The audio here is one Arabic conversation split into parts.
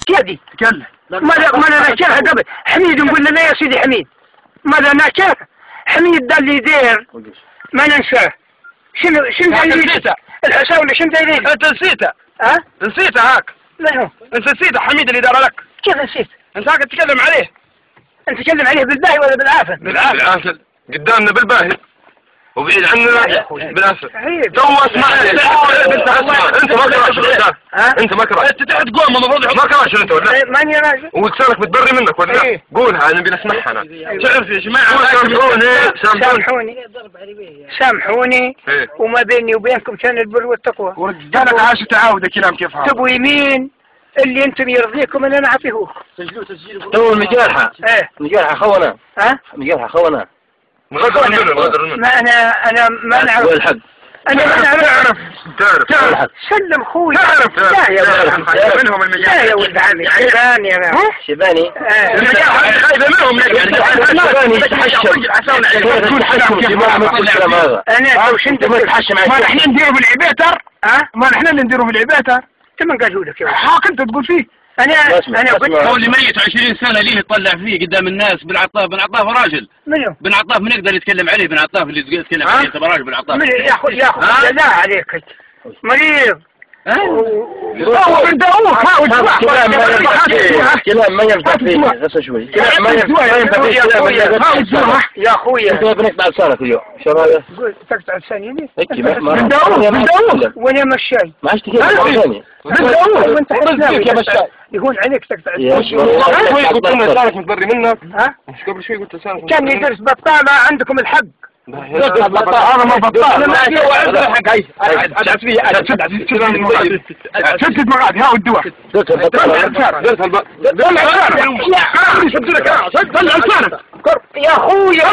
كيدي تكلم. ما نحكيها قبل حميد نقول له لا يا سيدي حميد ماذا نحكيها حميد ده اللي يدير ما ننساه شنو نسيته الحساوي شنو دايرين انت نسيته نسيته هاك لا هو انت نسيته حميد اللي دار لك كيف نسيت انت هاك تتكلم عليه انت تتكلم عليه بالباهي ولا بالعافيه بالعافيه قدامنا بالباهي وبعيد عننا بالعافيه تو اسمعني انت ما كرهت انت ما كرهت انت تحت قوم المفروض ما كرهت انت ولا ماني راجل ولسانك متبري منك ولا قولها نبي نسمعها انا تعرف يا جماعه سامحوني وما بيني وبينكم كان البر والتقوى ورجالك عاش تعاود كلام كيف هذا تبوا يمين اللي انتم يرضيكم انا نعطيهوه تو المجارحه مجارحه خونا مجارحه خونا نغدر منه ما انا ما نعرف الحق انا ما نعرف تعرف سلم خوي تعرف منهم المجال لا يا ولد عمي شيباني انا شيباني خايفه منهم انا وش انت ما نحن نديروا بالعبيتر ما نحن نديروا بالعبيتر انت من قالوا لك يا ولد حاك انت تقول فيه انا قلت هو اللي ميت 20 سنه ليه يطلع فيه قدام الناس بن عطاف راجل منو؟ بن عطاف من يقدر يتكلم عليه بن عطاف اللي يتكلم عليه تبع راجل بن عطاف من ياخذ لا عليك مريض هو انت حاول كلام ما ينفع فيه بس شوي كلام ما ينفع فيه يا اخويا انت بنقطع لسانك اليوم شو رايك؟ قول تقطع لساني هيك من داوود وانا مشاي ما عشت كذا ثاني وانت يا مشاي يقول عليك تقطع شوي قلت لنا لسانك متبري منك مش قبل شوي قلت لسانك كان يدرس بطالة عندكم الحق انا ما بطال شدت مقعد ها والدواء يا اخويا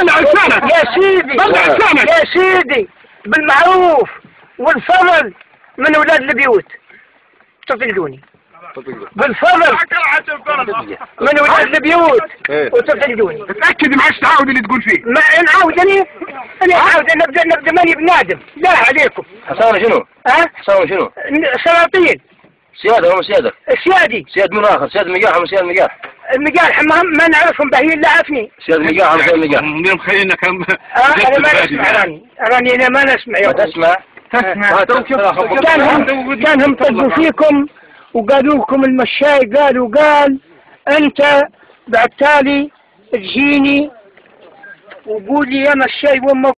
يا سيدي بالمعروف والفضل من اولاد البيوت تطلقوني بالفضل من ولاد البيوت وتطلقوني تتاكد ما عادش تعاود اللي تقول فيه ما نعاودني انا عاود نبدا ماني بنادم لا عليكم حصانه شنو؟ حصانه شنو؟ سلاطين سياده هم سياده سيادي سياد من اخر سياد مقاح هم سياد مقاح المقاح ما نعرفهم باهيين لا عفني سياد مقاح هم سياد مقاح من مخلينا كم انا ما نسمع راني انا ما نسمع يا تسمع كانهم طلبوا فيكم وقالوا لكم المشاي قال انت بعد تالي تجيني وقولي يا مشاي وامك